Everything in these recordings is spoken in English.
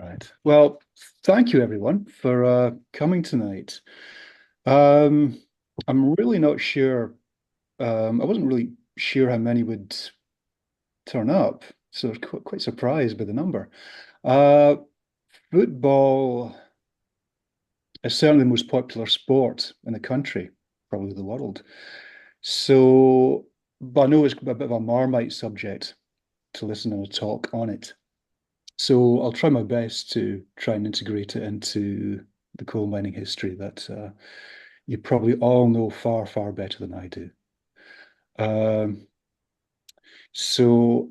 Right. Well, thank you everyone for coming tonight. Um, I'm really not sure. I wasn't really sure how many would turn up, so I was quite surprised by the number. Uh, Football is certainly the most popular sport in the country, probably the world. So, but I know it's a bit of a Marmite subject to listen and a talk on it. So I'll try my best to try and integrate it into the coal mining history that you probably all know far, far better than I do. Um, so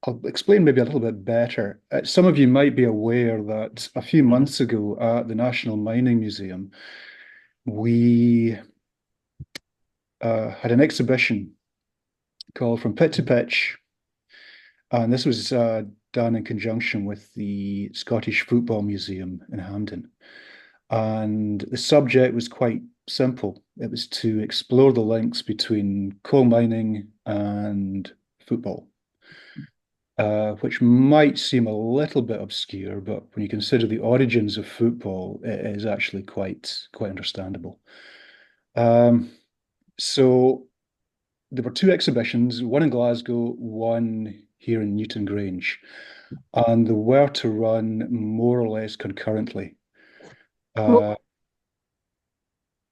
I'll explain maybe a little bit better. Some of you might be aware that a few months ago at the National Mining Museum, we had an exhibition called From Pit to Pitch, and this was done in conjunction with the Scottish Football Museum in Hampden. And the subject was quite simple. It was to explore the links between coal mining and football, which might seem a little bit obscure, but when you consider the origins of football, it is actually quite understandable. Um, so there were two exhibitions, one in Glasgow, one here in Newton Grange, and they were to run more or less concurrently. Well, Uh,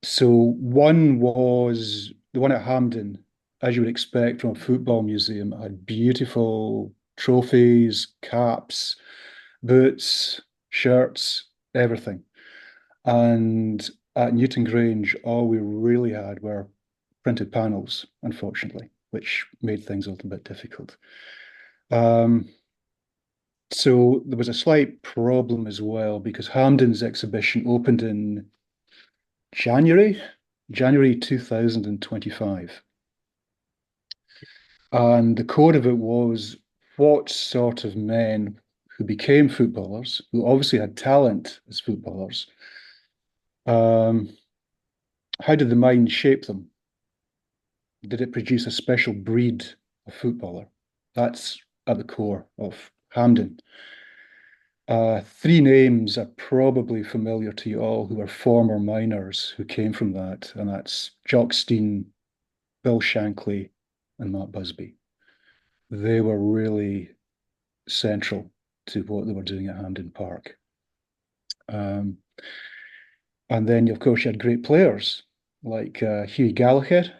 So one was the one at Hampden, as you would expect from a football museum, had beautiful trophies, caps, boots, shirts, everything. And at Newton Grange, all we really had were printed panels, unfortunately, which made things a little bit difficult. Um, so there was a slight problem as well because Hampden's exhibition opened in January, January 2025. And the core of it was what sort of men who became footballers, who obviously had talent as footballers, um, how did the mind shape them? Did it produce a special breed of footballer? That's at the core of Hampden. Three names are probably familiar to you all who are former miners who came from that, and that's Jock Stein, Bill Shankly, and Matt Busby. They were really central to what they were doing at Hampden Park. Um, and then, of course, you had great players like Hughie Gallagher,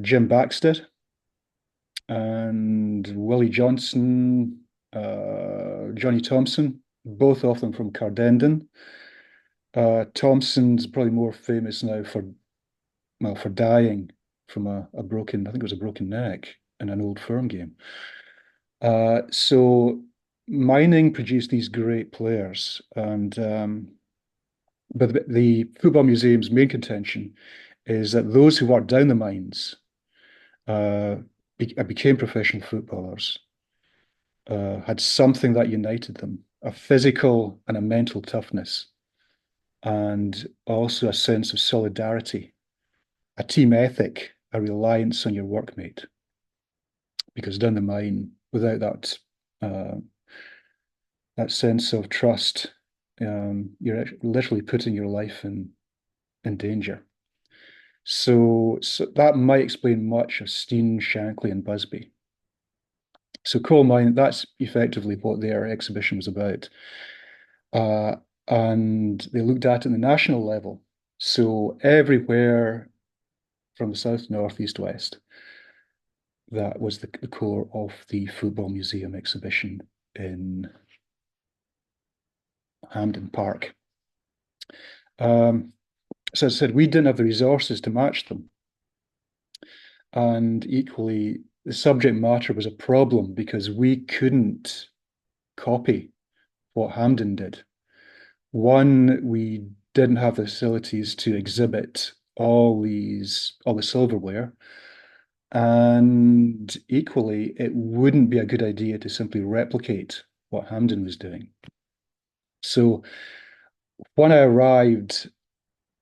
Jim Baxter, and Willie Johnson, Johnny Thompson, both of them from Cardendon. Thompson's probably more famous now for for dying from a broken, I think it was a broken neck in an old firm game. So mining produced these great players, and but the Football Museum's main contention is that those who worked down the mines became professional footballers, had something that united them, a physical and a mental toughness, and also a sense of solidarity, a team ethic, a reliance on your workmate. Because down the mine, without uh, that sense of trust, you're literally putting your life in danger. So that might explain much of Steen, Shankly, and Busby. So coal mine, that's effectively what their exhibition was about. Uh, and they looked at it in the national level. So everywhere from the south, north, east, west, that was the core of the Football Museum exhibition in Hampden Park. Um, so as I said, we didn't have the resources to match them. And equally, the subject matter was a problem because we couldn't copy what Hampden did. One, we didn't have the facilities to exhibit all the silverware. And equally, it wouldn't be a good idea to simply replicate what Hampden was doing. So when I arrived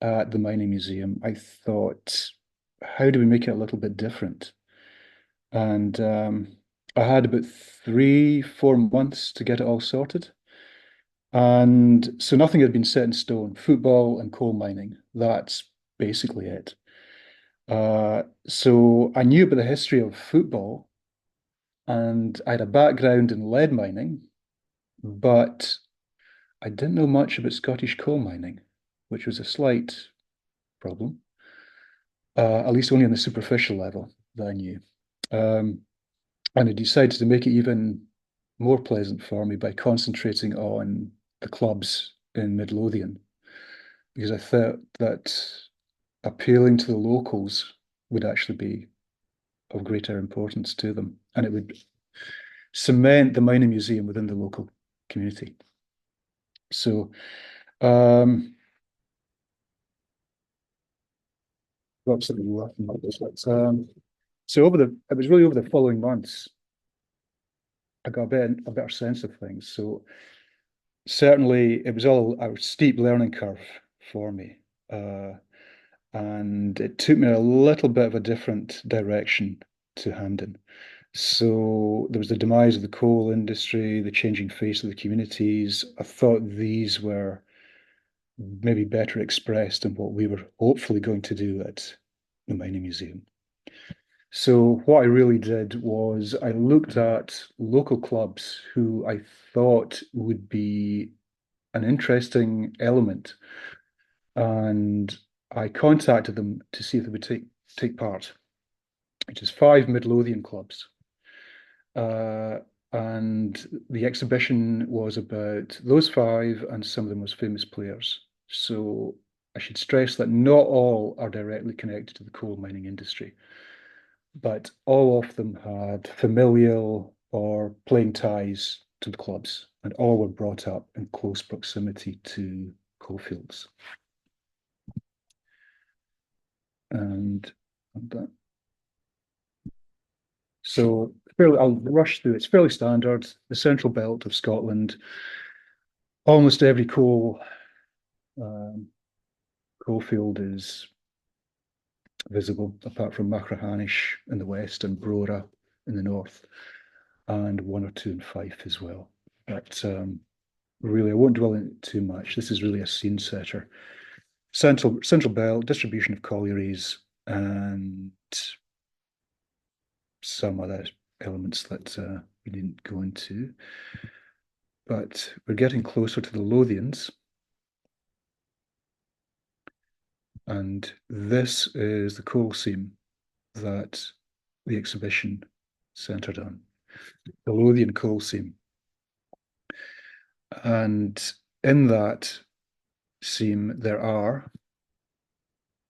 at the mining museum, I thought, how do we make it a little bit different? And I had about 3, 4 months to get it all sorted. And so nothing had been set in stone. Football and coal mining, that's basically it. So I knew about the history of football and I had a background in lead mining, but I didn't know much about Scottish coal mining, which was a slight problem, at least only on the superficial level that I knew. Um, and I decided to make it even more pleasant for me by concentrating on the clubs in Midlothian, because I thought that appealing to the locals would actually be of greater importance to them, and it would cement the mining museum within the local community. So, um, absolutely laughing about this. So it was really over the following months I got a better sense of things. So certainly it was all a steep learning curve for me. Uh, and it took me a little bit of a different direction to hand in. So there was the demise of the coal industry, the changing face of the communities. I thought these were maybe better expressed in what we were hopefully going to do at the Mining Museum. So what I really did was I looked at local clubs who I thought would be an interesting element, and I contacted them to see if they would take part, which is 5 Midlothian clubs. Uh, and the exhibition was about those 5 and some of the most famous players. So I should stress that not all are directly connected to the coal mining industry, but all of them had familial or playing ties to the clubs, and all were brought up in close proximity to coalfields. And that. So I'll rush through. It's fairly standard. The central belt of Scotland, almost every um, coalfield is visible, apart from Machrihanish in the west and Brora in the north, and one or two in Fife as well. But really, I won't dwell on it too much. This is really a scene setter. Central belt, distribution of collieries, and some other elements that we didn't go into. But we're getting closer to the Lothians. And this is the coal seam that the exhibition centered on, the Lothian coal seam. And in that seam, there are,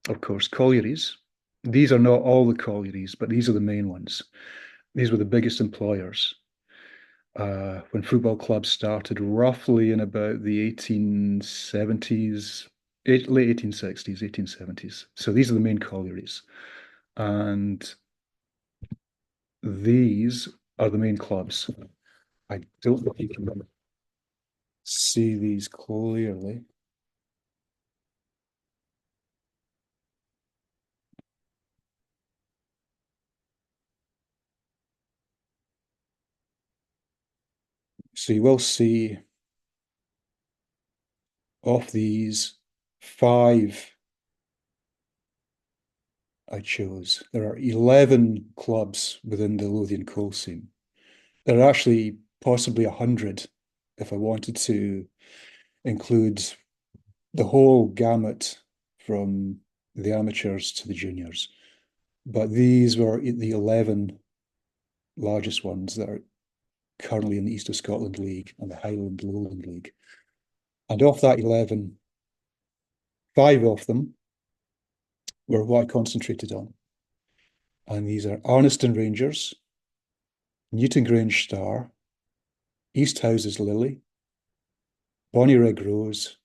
of course, collieries. These are not all the collieries, but these are the main ones. These were the biggest employers when football clubs started, roughly in about the 1870s, late 1860s, 1870s. So these are the main collieries. And these are the main clubs. I don't know if you can see these clearly. So you will see of these 5 I chose, there are 11 clubs within the Lothian coal seam. There are actually possibly 100 if I wanted to include the whole gamut from the amateurs to the juniors. But these were the 11 largest ones that are currently in the East of Scotland League and the Highland Lowland League. And of that 11, 5 of them were what I concentrated on. And these are Arniston Rangers, Newton Grange Star, East Houses Lily, Bonnyrigg Rose,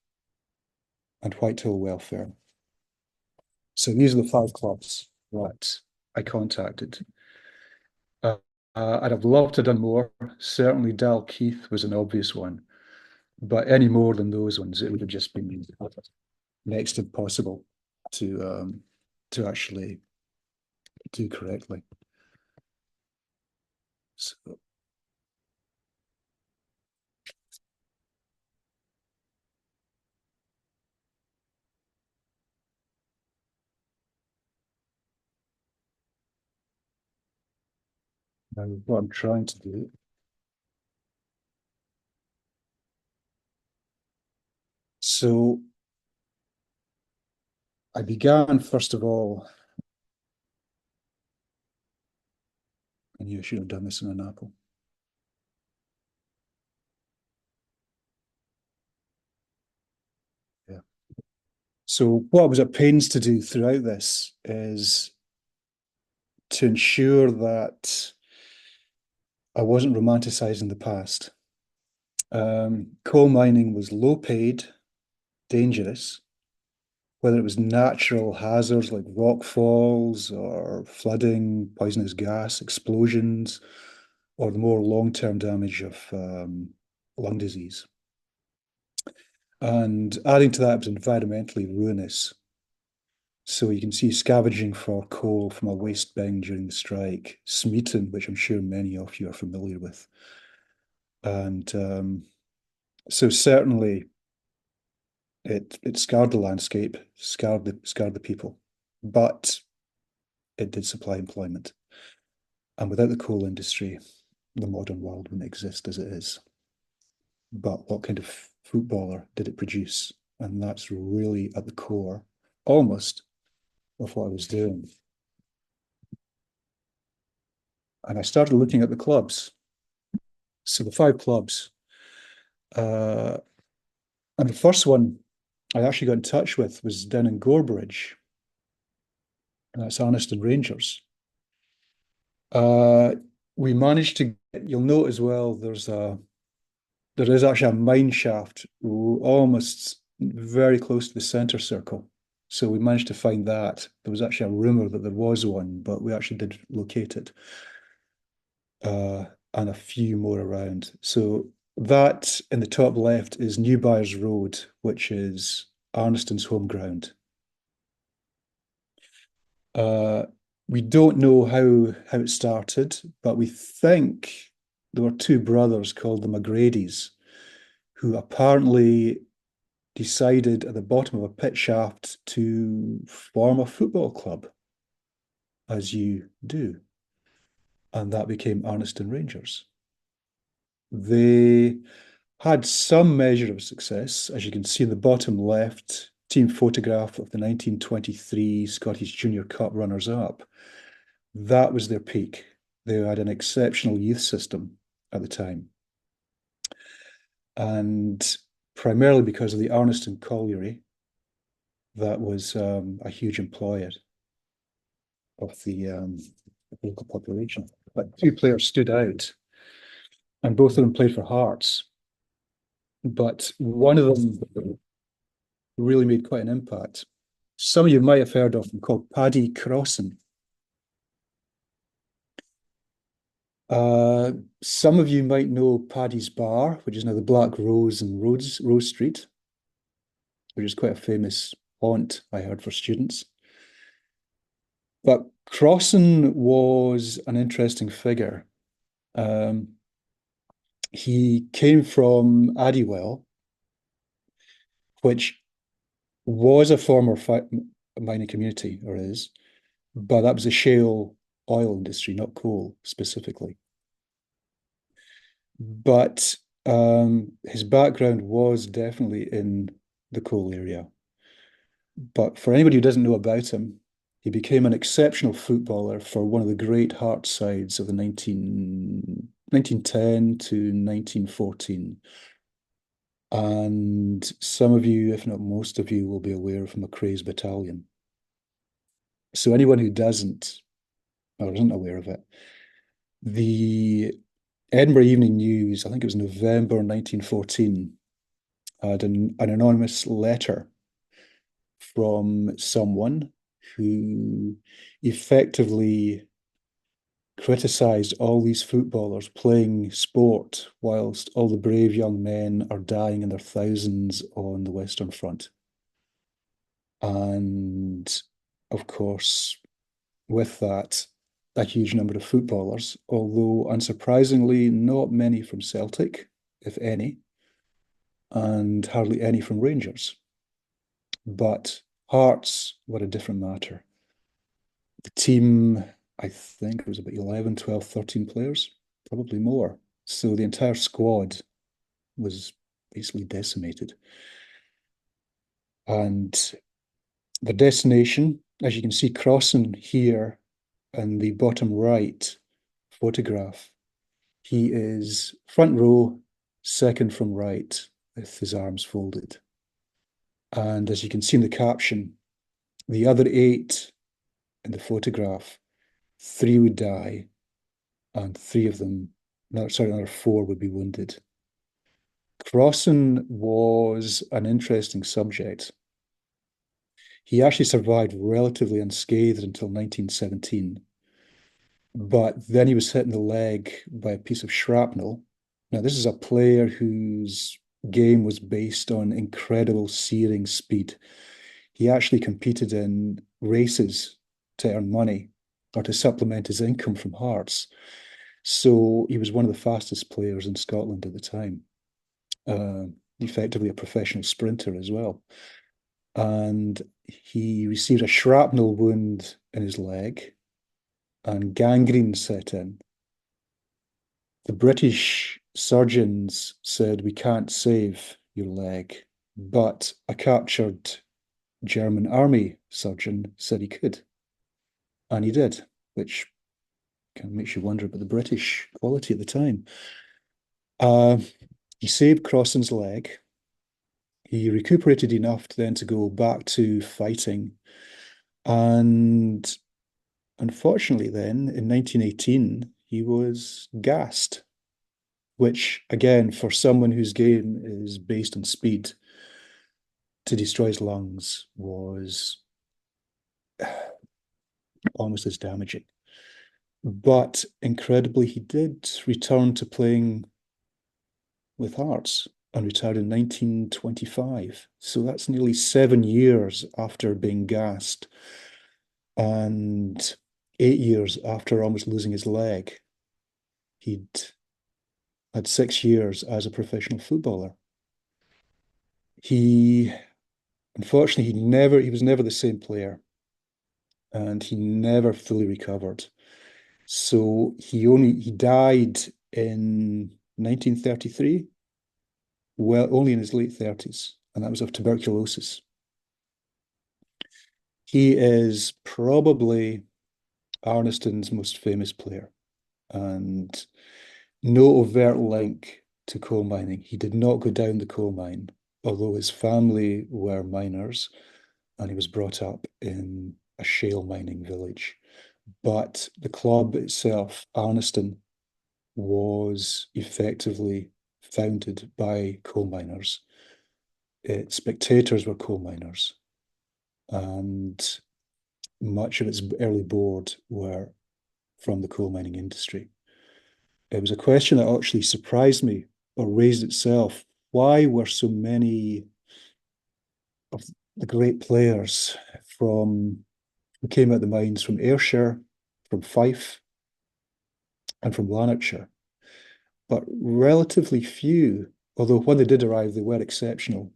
and Whitehill Welfare. So these are the 5 clubs that I contacted. Uh, I'd have loved to have done more. Certainly Dalkeith was an obvious one, but any more than those ones, it would have just been next to impossible to actually do correctly. So, now what I'm trying to do. So I began, first of all, I knew I should have done this in an apple. Yeah. So what I was at pains to do throughout this is to ensure that I wasn't romanticizing the past. Coal mining was low paid, dangerous, whether it was natural hazards like rock falls or flooding, poisonous gas, explosions, or the more long-term damage of lung disease. And adding to that, it was environmentally ruinous. So you can see scavenging for coal from a waste bin during the strike, Smeaton, which I'm sure many of you are familiar with. And so certainly it scarred the landscape, scarred the people, but it did supply employment. And without the coal industry, the modern world wouldn't exist as it is. But what kind of footballer did it produce? And that's really at the core, almost, of what I was doing. And I started looking at the clubs. So the five clubs. Uh, and the first one I actually got in touch with was down in Gorebridge. And that's Arniston Rangers. Uh, we managed to get, you'll note as well, there is actually a mine shaft almost very close to the center circle. So we managed to find that. There was actually a rumor that there was one, but we actually did locate it. And a few more around. So that in the top left is New Byres Road, which is Arniston's home ground. Uh, we don't know how it started, but we think there were two brothers called the McGrady's who apparently decided at the bottom of a pit shaft to form a football club, as you do. And that became Arniston Rangers. They had some measure of success, as you can see in the bottom left, team photograph of the 1923 Scottish Junior Cup runners-up. That was their peak. They had an exceptional youth system at the time. And primarily because of the Arniston Colliery, that was a huge employer of the local population. But two players stood out, and both of them played for Hearts. But one of them really made quite an impact. Some of you might have heard of him, called Paddy Crossan. Uh, some of you might know Paddy's Bar, which is now the Black Rose in Rose Street, which is quite a famous haunt, I heard, for students. But Crossan was an interesting figure. Um, he came from Addywell, which was a former mining community, or is, but that was a shale oil industry, not coal specifically. But his background was definitely in the coal area. But for anybody who doesn't know about him, he became an exceptional footballer for one of the great Hearts sides of the 1910 to 1914. And some of you, if not most of you, will be aware of McRae's Battalion. So anyone who doesn't or isn't aware of it, the Edinburgh Evening News, I think it was November 1914, had an anonymous letter from someone who effectively criticized all these footballers playing sport whilst all the brave young men are dying in their thousands on the Western Front. And of course, with that, a huge number of footballers, although unsurprisingly, not many from Celtic, if any, and hardly any from Rangers. But Hearts were a different matter. The team, I think it was about 11, 12, 13 players, probably more. So the entire squad was basically decimated. And the destination, as you can see crossing here in the bottom right photograph, he is front row, second from right, with his arms folded. And as you can see in the caption, the other eight in the photograph, three would die, and three of them, no, sorry, another four would be wounded. Crossan was an interesting subject. He actually survived relatively unscathed until 1917, but then he was hit in the leg by a piece of shrapnel. Now, this is a player whose game was based on incredible searing speed. He actually competed in races to earn money or to supplement his income from Hearts. So he was one of the fastest players in Scotland at the time, uh, effectively a professional sprinter as well. And he received a shrapnel wound in his leg, and gangrene set in. The British surgeons said, "We can't save your leg," but a captured German army surgeon said he could, and he did, which kind of makes you wonder about the British quality at the time. Uh, he saved Crossan's leg. He recuperated enough then to go back to fighting. And unfortunately, then in 1918, he was gassed, which, again, for someone whose game is based on speed, to destroy his lungs was almost as damaging. But incredibly, he did return to playing with Hearts and retired in 1925. So that's nearly 7 years after being gassed and 8 years after almost losing his leg. He'd had 6 years as a professional footballer. He, unfortunately, he was never the same player, and he never fully recovered. So he died in 1933, well, only in his late 30s, and that was of tuberculosis. He is probably Arniston's most famous player, and no overt link to coal mining. He did not go down the coal mine, although his family were miners, and he was brought up in a shale mining village. But the club itself, Arniston, was effectively founded by coal miners. Its spectators were coal miners, and much of its early board were from the coal mining industry. It was a question that actually surprised me or raised itself. Why were so many of the great players from who came out the mines from Ayrshire, from Fife, and from Lanarkshire, but relatively few, although when they did arrive, they were exceptional,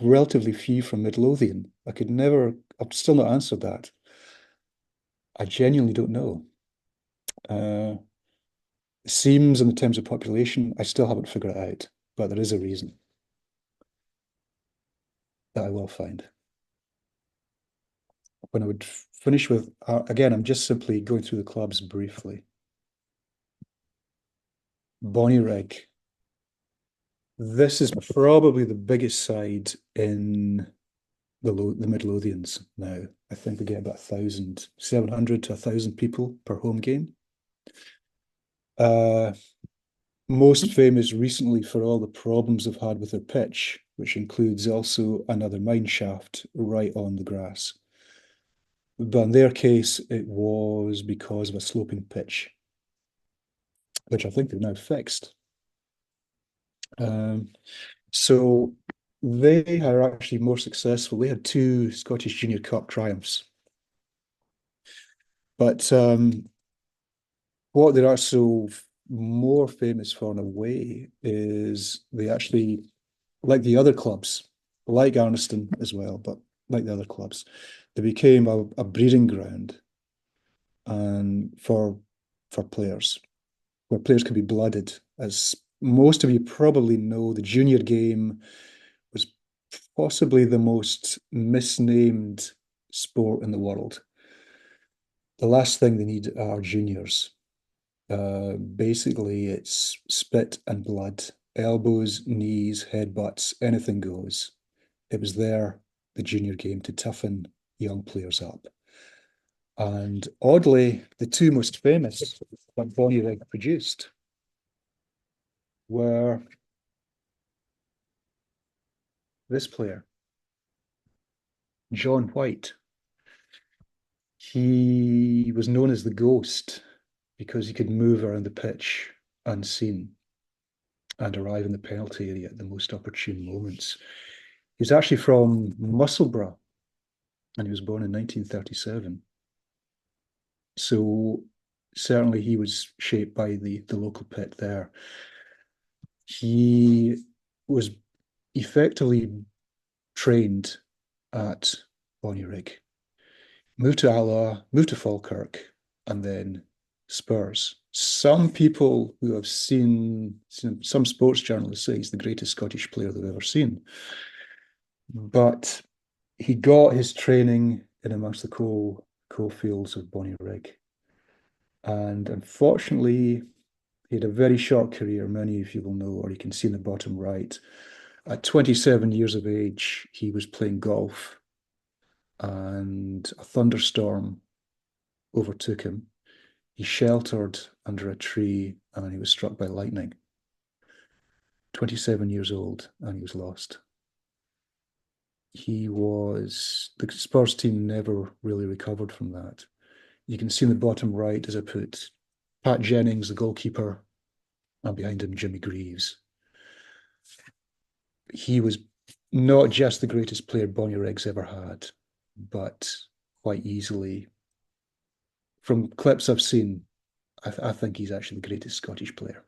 relatively few from Midlothian. I've still not answered that. I genuinely don't know. Uh, it seems in the terms of population, I still haven't figured it out, but there is a reason that I will find. When I would finish with, again, I'm just simply going through the clubs briefly. Bonnyrigg. This is probably the biggest side in the Midlothians now. I think we get about 1,700 to 1,000 people per home game. Uh, most famous recently for all the problems they've had with their pitch, which includes also another mine shaft right on the grass. But in their case, it was because of a sloping pitch, which I think they've now fixed. Um, so they are actually more successful. They had two Scottish Junior Cup triumphs. But what they're also more famous for in a way is they actually, like the other clubs, like Arniston as well, but like the other clubs, they became a breeding ground and for players, where players can be blooded. As most of you probably know, the junior game was possibly the most misnamed sport in the world. The last thing they need are juniors. Basically, it's spit and blood, elbows, knees, headbutts, anything goes. It was there, the junior game, to toughen young players up. And oddly, the two most famous that Bonnyrigg produced were this player, John White. He was known as the Ghost because he could move around the pitch unseen and arrive in the penalty area at the most opportune moments. He was actually from Musselburgh and he was born in 1937. So certainly he was shaped by the local pit there. He was effectively trained at Bonnyrigg, moved to Alloa, moved to Falkirk, and then Spurs. Some people who have seen some sports journalists say he's the greatest Scottish player they've ever seen. But he got his training in amongst the coal fields of Bonnyrigg. And unfortunately, he had a very short career. Many of you will know, or you can see in the bottom right. At 27 years of age, he was playing golf and a thunderstorm overtook him. He sheltered under a tree and he was struck by lightning. 27 years old and he was lost. The Spurs team never really recovered from that. You can see in the bottom right, as I put, Pat Jennings, the goalkeeper, and behind him, Jimmy Greaves. He was not just the greatest player Bonnyriggs ever had, but quite easily, from clips I've seen, I think he's actually the greatest Scottish player.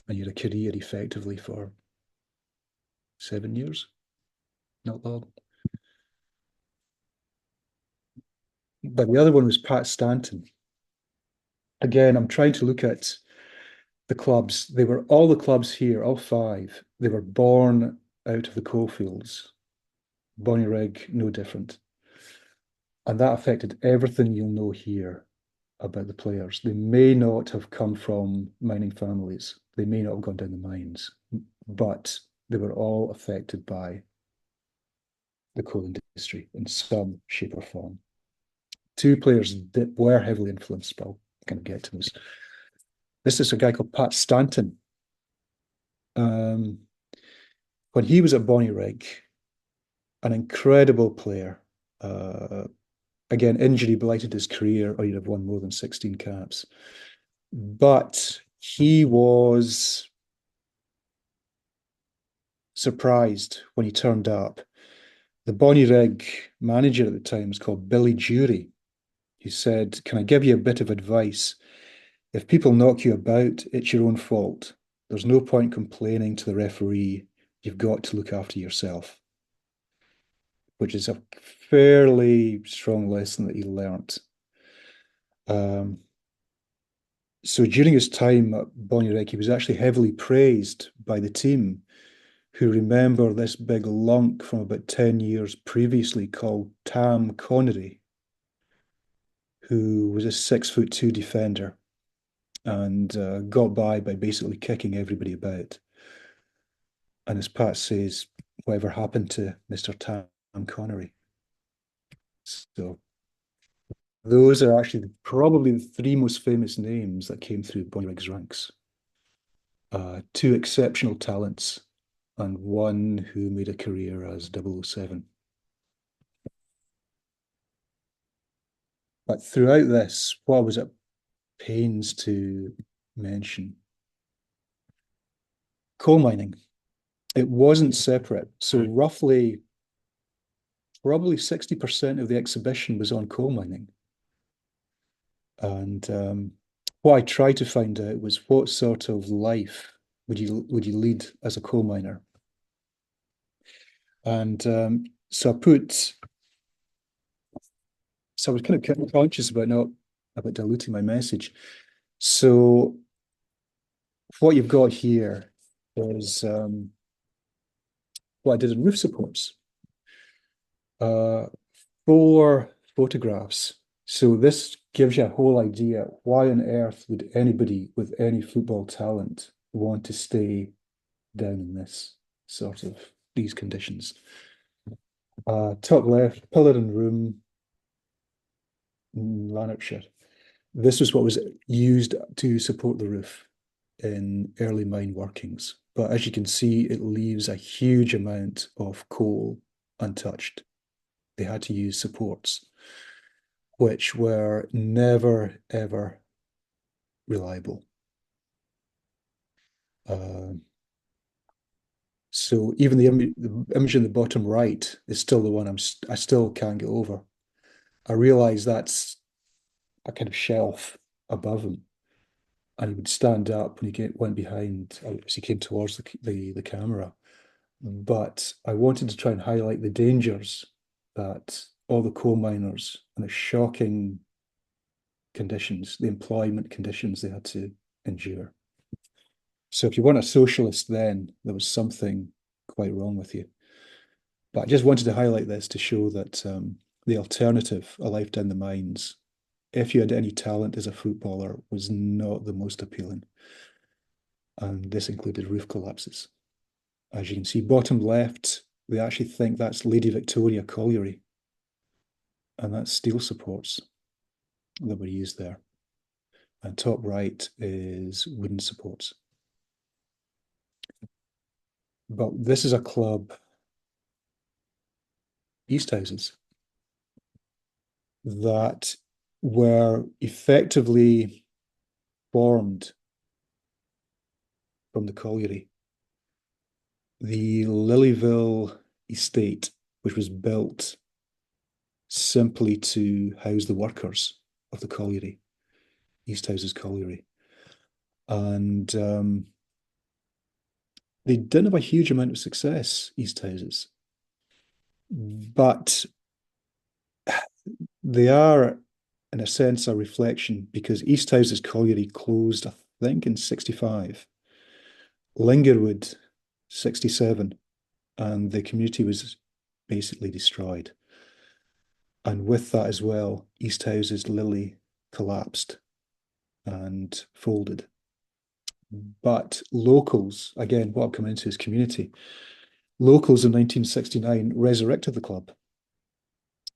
And he had a career effectively for 7 years, not long. But the other one was Pat Stanton. Again, I'm trying to look at the clubs. They were all the clubs here, all five. They were born out of the coalfields. Bonnyrigg, no different. And that affected everything you'll know here about the players. They may not have come from mining families. They may not have gone down the mines, but they were all affected by the coal industry in some shape or form. Two players that were heavily influenced, but I'll kind of get to this. This is a guy called Pat Stanton. When he was at Bonnyrigg, an incredible player. Again, injury blighted his career, or he'd have won more than 16 caps. But he was surprised when he turned up. The Bonnyrigg manager at the time was called Billy Jury. He said, "Can I give you a bit of advice? If people knock you about, it's your own fault. There's no point complaining to the referee. You've got to look after yourself," which is a fairly strong lesson that he learnt. So during his time at Bonnyrigg, he was actually heavily praised by the team, who remember this big lunk from about 10 years previously called Tam Connery, who was a 6'2" defender and got by basically kicking everybody about. And as Pat says, whatever happened to Mr. Tam Connery? So those are actually probably the three most famous names that came through Bonnyrig's ranks. Two exceptional talents and one who made a career as 007. But throughout this, what I was at pains to mention, coal mining, it wasn't separate. So roughly, probably 60% of the exhibition was on coal mining. And what I tried to find out was what sort of life would you lead as a coal miner? And so I put so I was kind of conscious about not about diluting my message. So what you've got here is what I did in roof supports. Uh, 4 photographs. So this gives you a whole idea. Why on earth would anybody with any football talent want to stay down in this sort of these conditions? Top left, pillar and room, Lanarkshire. This was what was used to support the roof in early mine workings. But as you can see, it leaves a huge amount of coal untouched. They had to use supports, which were never, ever reliable. Uh, so even the image in the bottom right is still the one I still can't get over. I realize that's a kind of shelf above him, and he would stand up when went behind as he came towards the camera. But I wanted to try and highlight the dangers that all the coal miners and the shocking conditions, the employment conditions they had to endure. So if you weren't a socialist then, there was something quite wrong with you. But I just wanted to highlight this to show that the alternative, a life down the mines, if you had any talent as a footballer, was not the most appealing. And this included roof collapses. As you can see, bottom left, they actually think that's Lady Victoria colliery. And that's steel supports that were used there. And top right is wooden supports. But this is a club, East Houses, that were effectively formed from the colliery. The Lilyville estate, which was built simply to house the workers of the colliery, East Houses Colliery. And they didn't have a huge amount of success, East Houses, but they are, in a sense, a reflection because East Houses Colliery closed, I think, in 65, Lingerwood, 67, and the community was basically destroyed. And with that as well, East Houses Lily collapsed and folded. But locals, again, what I'm coming into is community. Locals in 1969 resurrected the club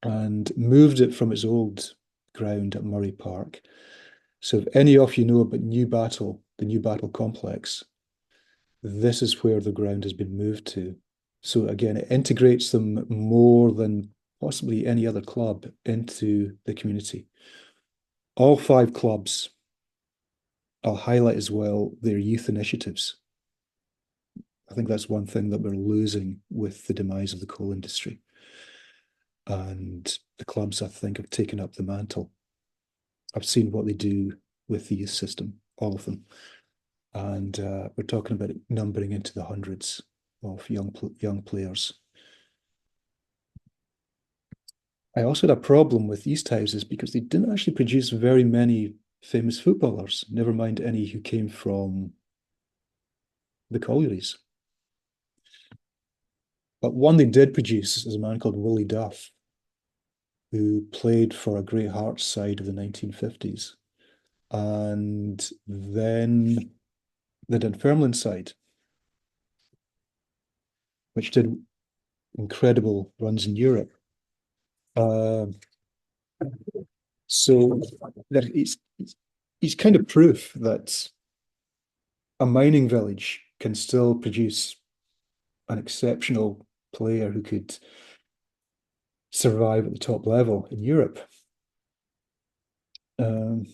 and moved it from its old ground at Murray Park. So if any of you know about New Battle, the New Battle complex, this is where the ground has been moved to. So again, it integrates them more than possibly any other club into the community. All 5 clubs, I'll highlight as well their youth initiatives. I think that's one thing that we're losing with the demise of the coal industry. And the clubs, I think, have taken up the mantle. I've seen what they do with the youth system, all of them. And we're talking about it numbering into the hundreds of young players. I also had a problem with East Houses because they didn't actually produce very many famous footballers, never mind any who came from the collieries. But one they did produce is a man called Willie Duff, who played for a Great Hearts side of the 1950s. And then the Dunfermline side, which did incredible runs in Europe. Uh, so that it's kind of proof that a mining village can still produce an exceptional player who could survive at the top level in Europe. Um,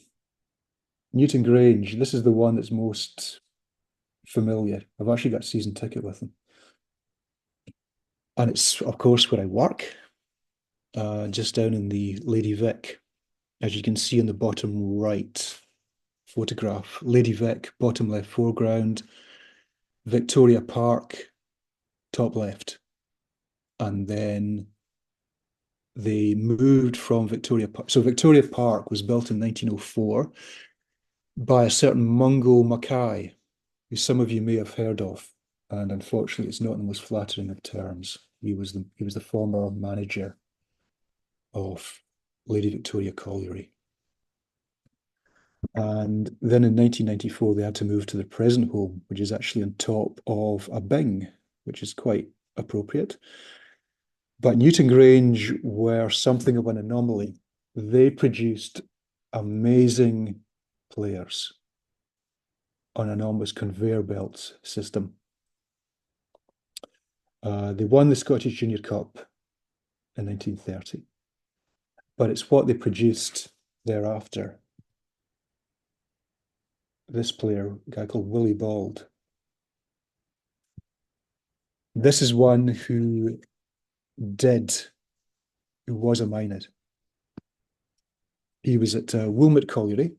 Newton Grange, this is the one that's most familiar. I've actually got a season ticket with them. And it's, of course, where I work, just down in the Lady Vic, as you can see in the bottom right. photograph. Lady Vic, bottom left foreground, Victoria Park, top left. And then they moved from Victoria Park. So Victoria Park was built in 1904 by a certain Mungo Mackay, who some of you may have heard of. And unfortunately, it's not in the most flattering of terms. He was the former manager of Lady Victoria Colliery. And then in 1994, they had to move to their present home, which is actually on top of a bing, which is quite appropriate. But Newton Grange were something of an anomaly. They produced amazing players on an almost conveyor belt system. They won the Scottish Junior Cup in 1930, but it's what they produced thereafter. This player, a guy called Willie Bald. This is one who was a minor. He was at Wilmot Colliery,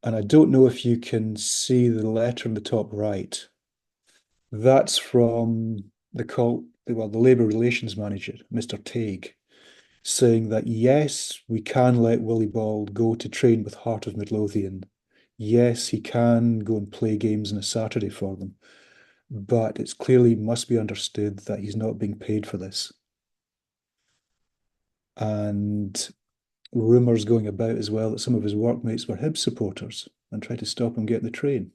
and I don't know if you can see the letter in the top right. That's from the Labour Relations Manager, Mr. Tague, saying that yes, we can let Willie Bald go to train with Heart of Midlothian. Yes, he can go and play games on a Saturday for them, but it's clearly must be understood that he's not being paid for this. And rumours going about as well that some of his workmates were Hibs supporters and tried to stop him getting the train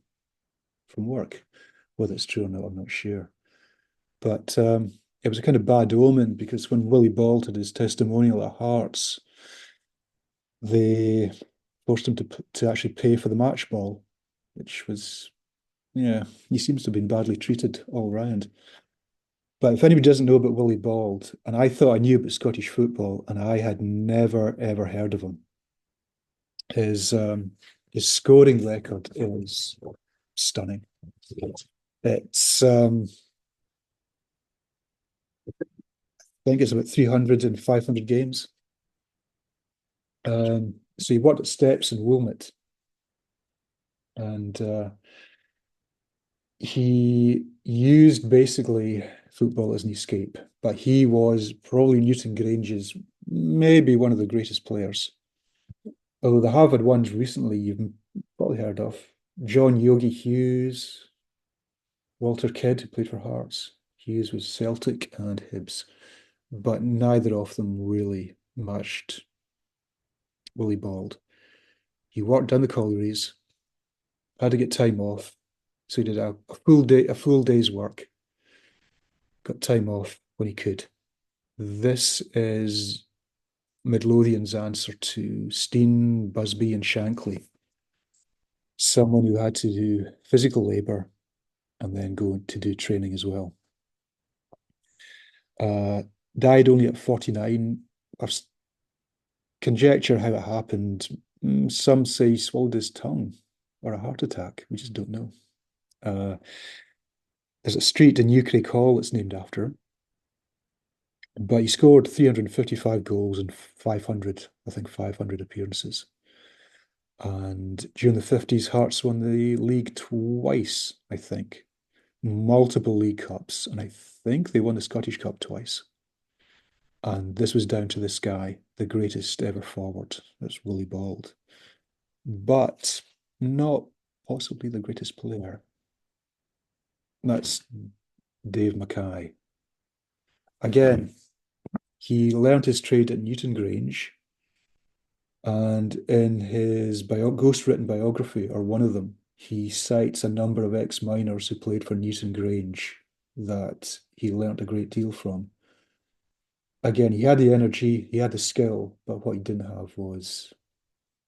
from work. Whether it's true or not, I'm not sure. But it was a kind of bad omen because when Willie Bald had his testimonial at Hearts, they forced him to actually pay for the match ball, which was, yeah, he seems to have been badly treated all round. But if anybody doesn't know about Willie Bald, and I thought I knew about Scottish football, and I had never ever heard of him. His his scoring record is stunning. It's I think it's about 300 and 500 games. So he worked at Steps in Wilmot, and he used basically football as an escape. But he was probably Newton Grange's maybe one of the greatest players. Although the Harvard ones recently you've probably heard of. John Yogi Hughes, Walter Kidd, who played for Hearts. Hughes was Celtic and Hibs, but neither of them really matched Willie Bald. He worked down the collieries, had to get time off, so he did a full day's work, got time off when he could. This is Midlothian's answer to Steen, Busby, and Shankly. Someone who had to do physical labour and then go to do training as well. Died only at 49. I've conjecture how it happened. Some say he swallowed his tongue or a heart attack. We just don't know. There's a street in Newcraig Hall that's named after him. But he scored 355 goals and 500, I think 500 appearances. And during the 50s, Hearts won the league twice, I think. Multiple league cups. And I think they won the Scottish Cup twice. And this was down to this guy, the greatest ever forward. That's Willie Bald. But not possibly the greatest player. That's Dave Mackay. Again, he learned his trade at Newton Grange. And in his ghost-written biography, or one of them, he cites a number of ex-miners who played for Newton Grange that he learnt a great deal from. Again, he had the energy, he had the skill, but what he didn't have was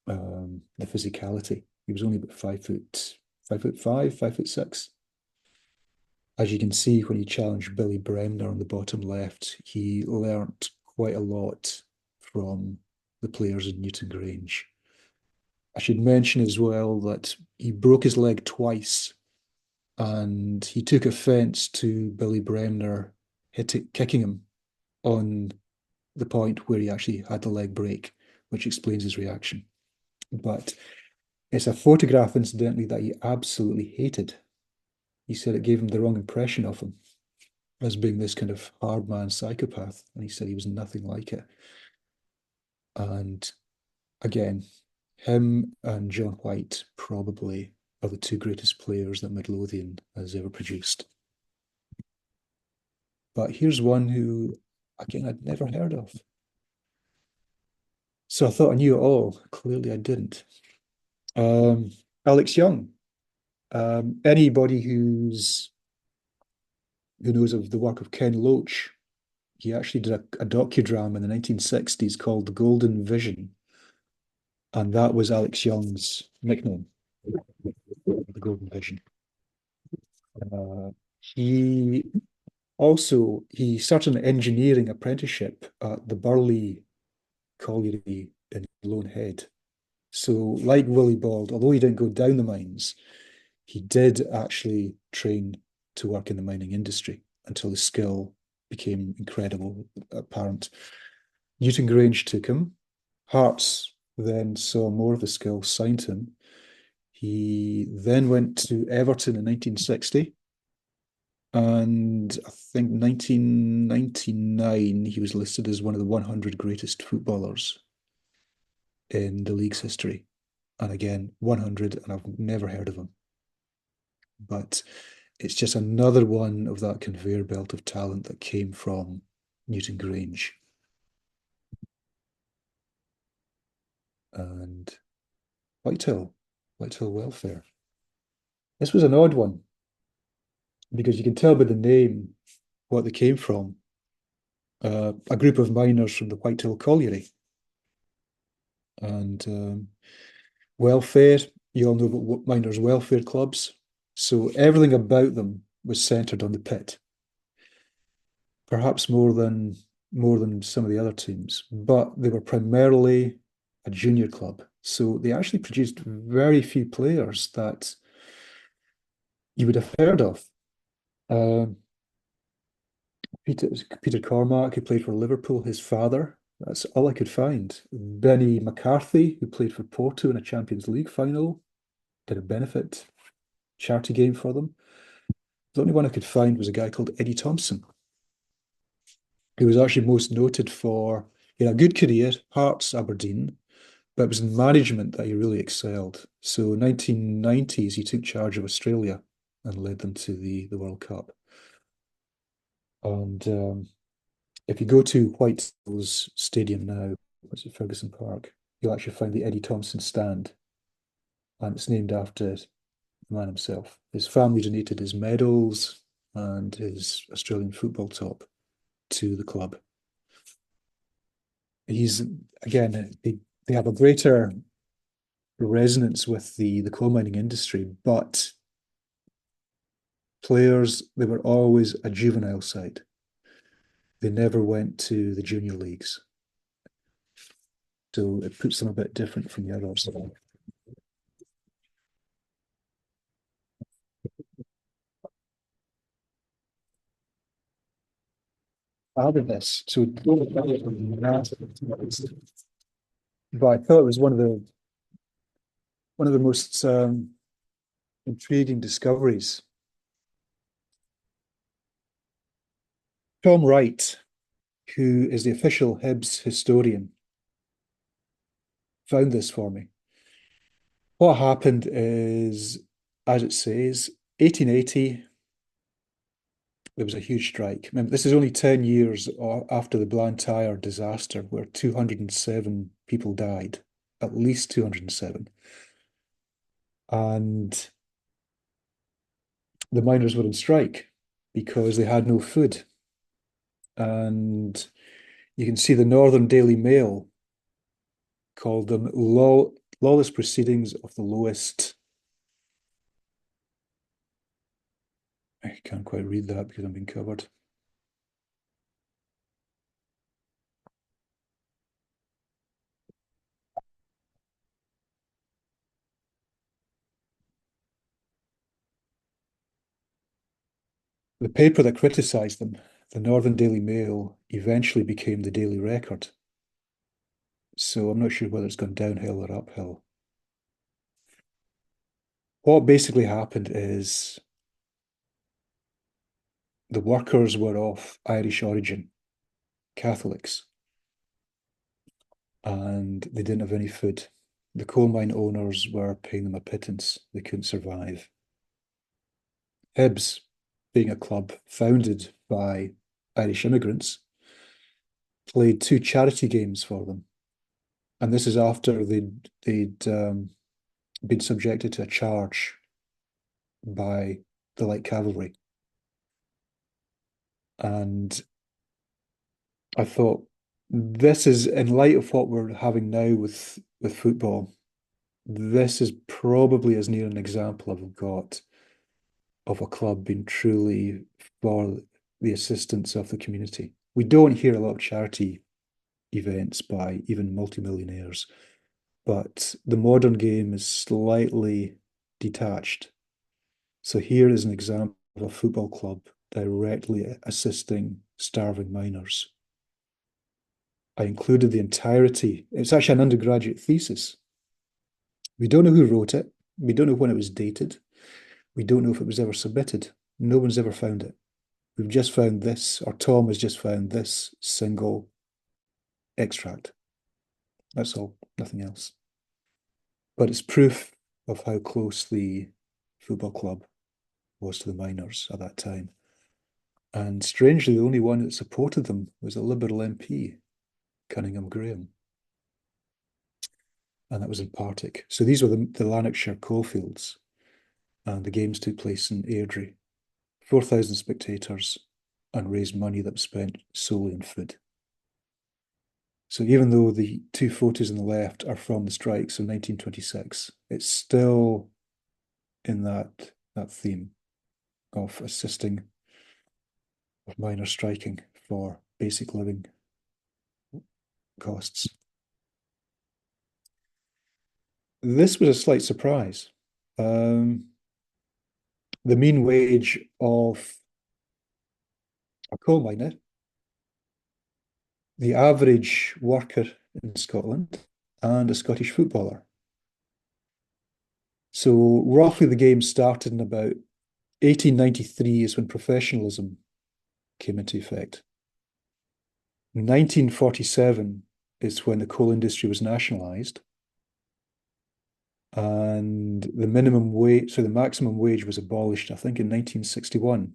the physicality. He was only about 5'5", 5'6". As you can see, when he challenged Billy Bremner on the bottom left, he learnt quite a lot from the players in Newton Grange. I should mention as well that he broke his leg twice, and he took offence to Billy Bremner kicking him on the point where he actually had the leg break, which explains his reaction. But It's a photograph, incidentally, that he absolutely hated. He said it gave him the wrong impression of him as being this kind of hard man psychopath, and he said he was nothing like it. And again, him and John White probably are the two greatest players that Midlothian has ever produced. But here's one who, again, I'd never heard of. So I thought I knew it all. Clearly, I didn't. Um, Alex Young. Anybody who knows of the work of Ken Loach, he actually did a docudrama in the 1960s called The Golden Vision, and that was Alex Young's nickname, The Golden Vision. He he started an engineering apprenticeship at the Burley Colliery in Lone Head. So, like Willie Bald, although he didn't go down the mines, he did actually train to work in the mining industry until the skill became incredible, apparent. Newton Grange took him. Hearts then saw more of the skill, signed him. He then went to Everton in 1960. And I think 1999, he was listed as one of the 100 greatest footballers in the league's history. And again, 100, and I've never heard of him. But it's just another one of that conveyor belt of talent that came from Newton Grange. And Whitehall, Whitehall Welfare. This was an odd one because you can tell by the name what they came from. A group of miners from the Whitehall Colliery. And welfare, you all know about miners' welfare clubs. So everything about them was centered on the pit, perhaps more than some of the other teams, but they were primarily a junior club. So they actually produced very few players that you would have heard of. Um, Peter Cormack, who played for Liverpool, his father. That's all I could find. Benny McCarthy, who played for Porto in a Champions League final, did a benefit charity game for them. The only one I could find was a guy called Eddie Thompson, who was actually most noted for, he had a good career, Hearts, Aberdeen, but it was in management that he really excelled. So 1990s, he took charge of Australia and led them to the World Cup. And if you go to Whitehall's Stadium now, which is Ferguson Park, you'll actually find the Eddie Thompson stand, and it's named after the man himself. His family donated his medals and his Australian football top to the club. He's again, they have a greater resonance with the coal mining industry, but players, they were always a juvenile side. They never went to the junior leagues. So it puts them a bit different from the others. Out of this, so but I thought it was one of the most intriguing discoveries. Tom Wright, who is the official Hibs historian, found this for me. What happened is, as it says, 1880, there was a huge strike. Remember, this is only 10 years after the Blantyre disaster, where 207 people died, at least 207. And the miners were on strike because they had no food. And you can see the Northern Daily Mail called them lawless proceedings of the lowest. I can't quite read that because I'm being covered. The paper that criticised them, the Northern Daily Mail, eventually became the Daily Record. So I'm not sure whether it's gone downhill or uphill. What basically happened is the workers were of Irish origin, Catholics, and they didn't have any food. The coal mine owners were paying them a pittance. They couldn't survive. Hibs, being a club founded by Irish immigrants, played two charity games for them. And this is after they'd been subjected to a charge by the light cavalry. And I thought, this is in light of what we're having now with football, this is probably as near an example I've got of a club being truly for the assistance of the community. We don't hear a lot of charity events by even multimillionaires, but the modern game is slightly detached. So here is an example of a football club directly assisting starving miners. I included the entirety. It's actually an undergraduate thesis. We don't know who wrote it. We don't know when it was dated. We don't know if it was ever submitted. No one's ever found it. We've just found this, or Tom has just found this single extract. That's all, nothing else. But it's proof of how close the football club was to the miners at that time. And strangely, the only one that supported them was a Liberal MP, Cunningham Graham. And that was in Partick. So these were the Lanarkshire coalfields. And the games took place in Airdrie. 4,000 spectators and raised money that was spent solely on food. So even though the two photos on the left are from the strikes of 1926, it's still in that theme of assisting of miners striking for basic living costs. This was a slight surprise. The mean wage of a coal miner, the average worker in Scotland, and a Scottish footballer. So roughly the game started in about 1893 is when professionalism came into effect. 1947 is when the coal industry was nationalised. And the minimum wage, so the maximum wage was abolished, I think, in 1961.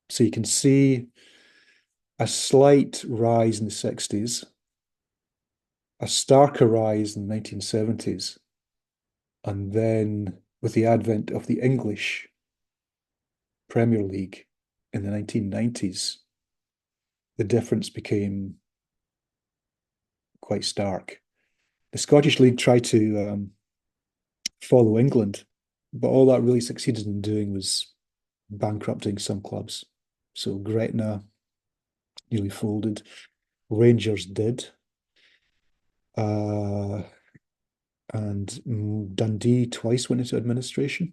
So you can see a slight rise in the 60s, a starker rise in the 1970s, and then with the advent of the English Premier League in the 1990s, the difference became quite stark. The Scottish League tried to follow England, but all that really succeeded in doing was bankrupting some clubs. So Gretna nearly folded. Rangers did. And Dundee twice went into administration.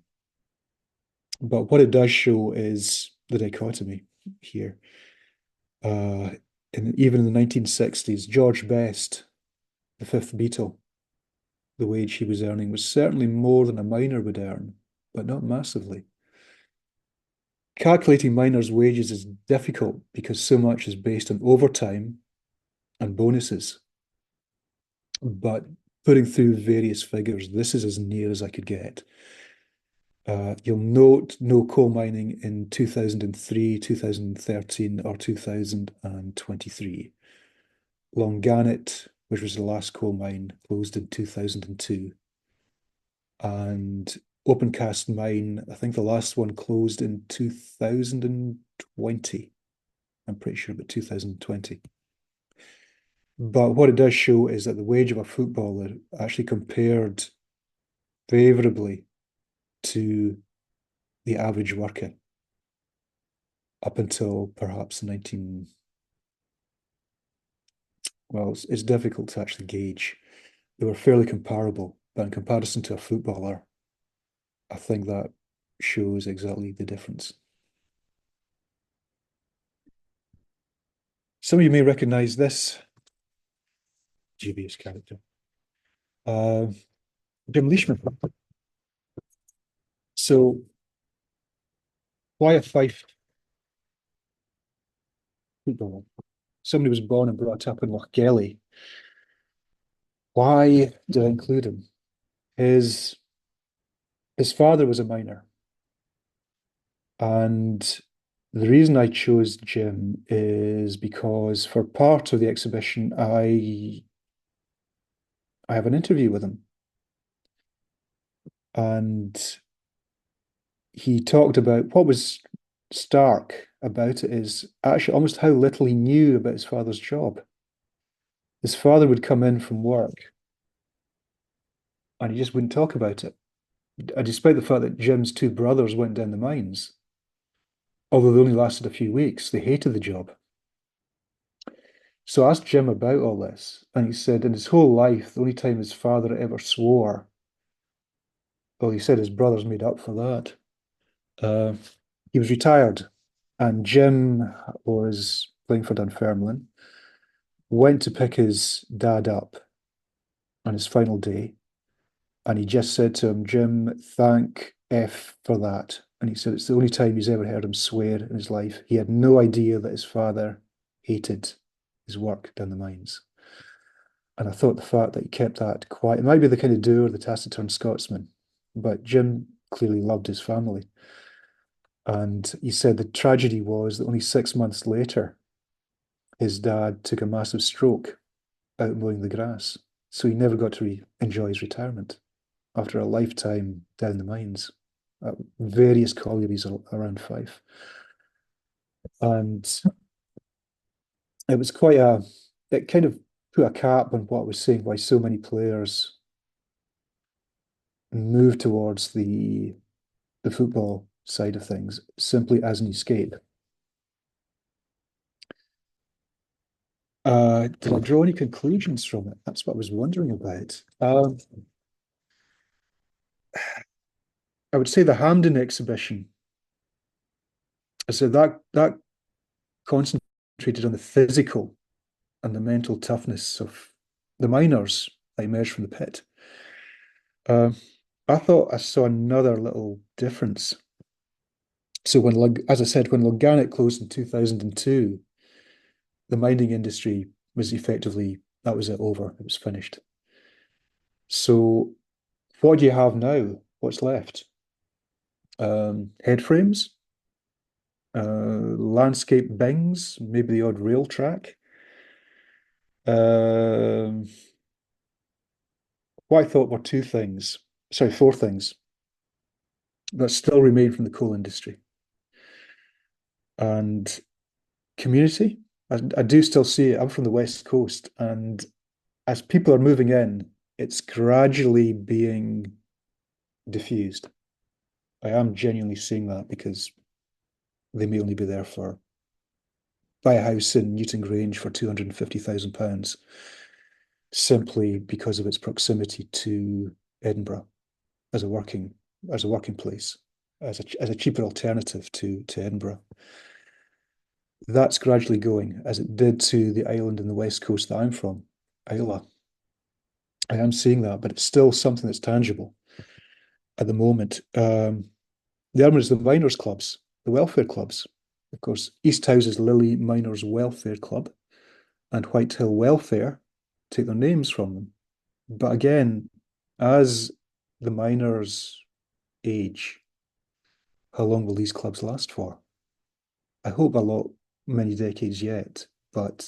But what it does show is the dichotomy here. Even in the 1960s, George Best, the fifth Beatle, the wage he was earning was certainly more than a miner would earn, but not massively. Calculating miners' wages is difficult because so much is based on overtime and bonuses. But putting through various figures, this is as near as I could get. You'll note no coal mining in 2003, 2013, or 2023. Longannet, which was the last coal mine, closed in 2002. And Opencast Mine, I think the last one closed in 2020. I'm pretty sure about 2020. But what it does show is that the wage of a footballer actually compared favorably to the average worker up until perhaps 19. Well, it's difficult to actually gauge. They were fairly comparable, but in comparison to a footballer, I think that shows exactly the difference. Some of you may recognize this dubious character. Jim Leishman. So why a Fife footballer? Somebody was born and brought up in Lochgelly. Why did I include him? His his father was a miner, and the reason I chose Jim is because for part of the exhibition, I have an interview with him, and he talked about what was stark about it is actually almost how little he knew about his father's job. His father would come in from work and he just wouldn't talk about it. Despite the fact that Jim's two brothers went down the mines, although they only lasted a few weeks, they hated the job. So I asked Jim about all this, and he said in his whole life, the only time his father ever swore, well, he said his brothers made up for that. Uh, he was retired, and Jim was playing for Dunfermline, went to pick his dad up on his final day, and he just said to him, Jim, thank F for that. And he said it's the only time he's ever heard him swear in his life. He had no idea that his father hated his work down the mines. And I thought the fact that he kept that quiet, it might be the kind of doer, the taciturn Scotsman, but Jim clearly loved his family. And he said the tragedy was that only 6 months later, his dad took a massive stroke out mowing the grass. So he never got to enjoy his retirement after a lifetime down the mines at various collieries around Fife. And it was it kind of put a cap on what I was saying, why so many players move towards the football side of things simply as an escape. Did I draw any conclusions from it? That's what I was wondering about. I would say the Hampden exhibition. I said that concentrated on the physical and the mental toughness of the miners that emerged from the pit. Uh, I thought I saw another little difference. So as I said, when Longganic closed in 2002, the mining industry was effectively, that was it, over. It was finished. So what do you have now? What's left? Head frames, landscape bings, maybe the odd rail track. Um, what I thought were four things that still remain from the coal industry. And community, I do still see it. I'm from the West Coast, and as people are moving in, it's gradually being diffused. I am genuinely seeing that because they may only be there for buy a house in Newton Grange for £250,000 simply because of its proximity to Edinburgh as a working as a working place, as a cheaper alternative to Edinburgh. That's gradually going, as it did to the island in the west coast that I'm from, Isla. I am seeing that, but it's still something that's tangible at the moment. The other one is the miners' clubs, the welfare clubs. Of course, East House's Lily Miners Welfare Club and Whitehill Welfare take their names from them. But again, as the miners age, how long will these clubs last for? I hope many decades yet, but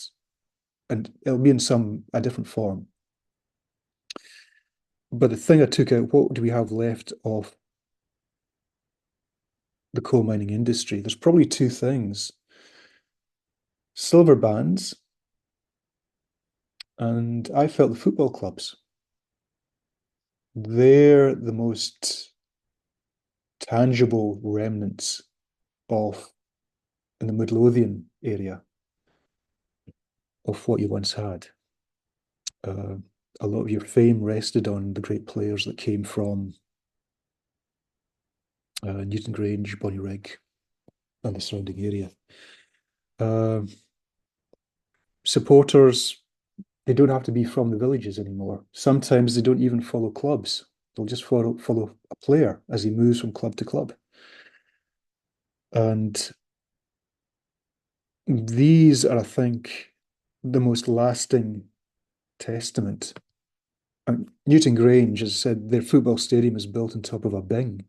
and it'll be in a different form. But the thing I took out, what do we have left of the coal mining industry? There's probably two things. Silver bands, and I felt the football clubs. They're the most tangible remnants of in the Midlothian area of what you once had. Uh, a lot of your fame rested on the great players that came from Newton Grange, Bonnyrigg, and the surrounding area. Uh, Supporters, they don't have to be from the villages anymore. Sometimes they don't even follow clubs. They'll just follow a player as he moves from club to club. And these are, I think, the most lasting testament. Newton Grange, as I said, their football stadium is built on top of a bing.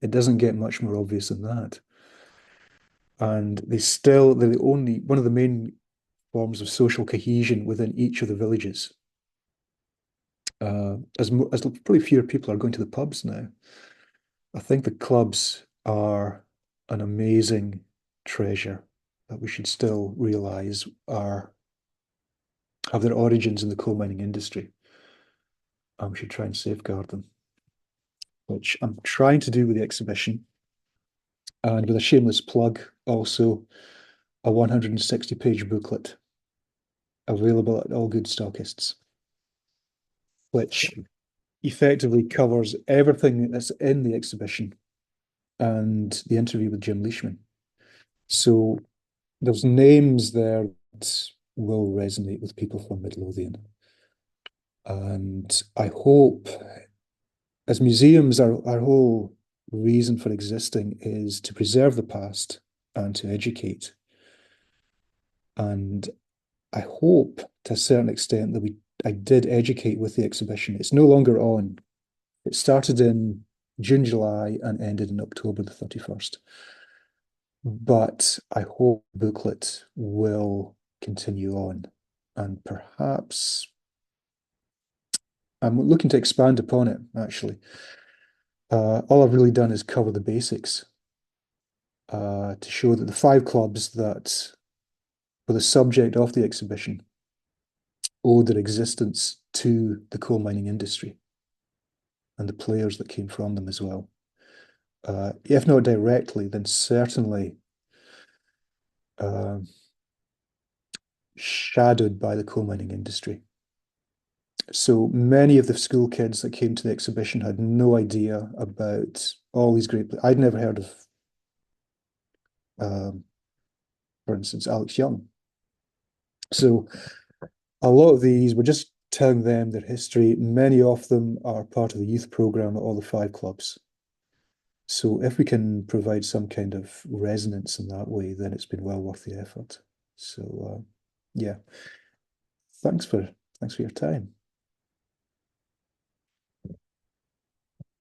It doesn't get much more obvious than that. And they're the only, one of the main forms of social cohesion within each of the villages. As probably fewer people are going to the pubs now, I think the clubs are an amazing treasure that we should still realize have their origins in the coal mining industry. And we should try and safeguard them, which I'm trying to do with the exhibition. And with a shameless plug, also a 160-page booklet available at all good stockists, which effectively covers everything that's in the exhibition and the interview with Jim Leishman. So there's names there that will resonate with people from Midlothian. And I hope, as museums, our whole reason for existing is to preserve the past and to educate. And I hope to a certain extent that I did educate with the exhibition. It's no longer on. It started in June, July, and ended in October the 31st. But I hope the booklet will continue on. And perhaps I'm looking to expand upon it, actually. All I've really done is cover the basics to show that the five clubs that were the subject of the exhibition owe their existence to the coal mining industry and the players that came from them as well. If not directly, then certainly uh, shadowed by the coal mining industry. So many of the school kids that came to the exhibition had no idea about all these great. I'd never heard of, um, for instance, Alex Young. So a lot of these were just telling them their history. Many of them are part of the youth program at all the five clubs. So if we can provide some kind of resonance in that way, then it's been well worth the effort. So yeah, thanks for your time.